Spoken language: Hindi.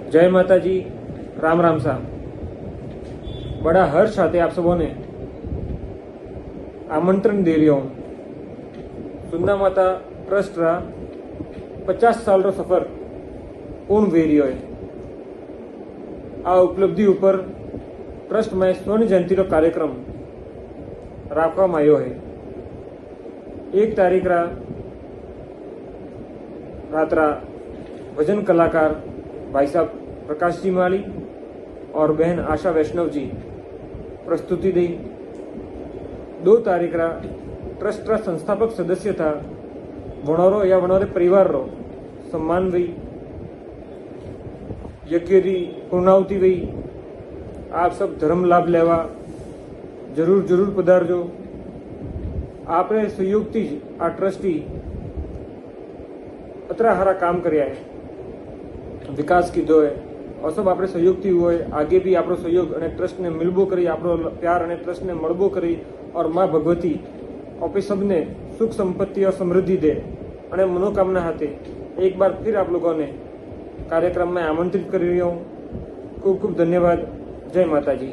जय माता जी, राम राम साहब। बड़ा हर्ष आते आप सबों ने आमंत्रण दे रही हूँ। सुंदा माता ट्रस्ट रा 50 साल रो सफर पूर्ण वे रही है। आ उपलब्धि ऊपर ट्रस्ट में स्वर्ण जयंती रो कार्यक्रम राखवामां आयो है। 1 तारीख रा रात्रा भजन कलाकार भाई साहब प्रकाश जी माली और बहन आशा वैष्णव जी प्रस्तुति दी। 2 तारीख रा ट्रस्ट रा संस्थापक सदस्य था वणोरो या वणोरे परिवार रो सम्मान वही यज्ञ री पूर्णाहुति वही। आप सब धर्म लाभ लेवा जरूर जरूर पधारजो। आपने सहयोग थी आ ट्रस्टी अतरा हारा काम कर्या है, विकास कीधो है और सब आपणे सहयोग थी हुए। आगे भी आपणो सहयोग अने ट्रस्ट ने मिलबो करी, आपणो प्यार अने ट्रस्ट ने मळबो करी और मां भगवती आपे सबने सुख संपत्ति और समृद्धि दे अने मनोकामना हाथे एक बार फिर आप लोगों ने कार्यक्रम में आमंत्रित कर रही हूँ। खूब खूब धन्यवाद। जय माता जी।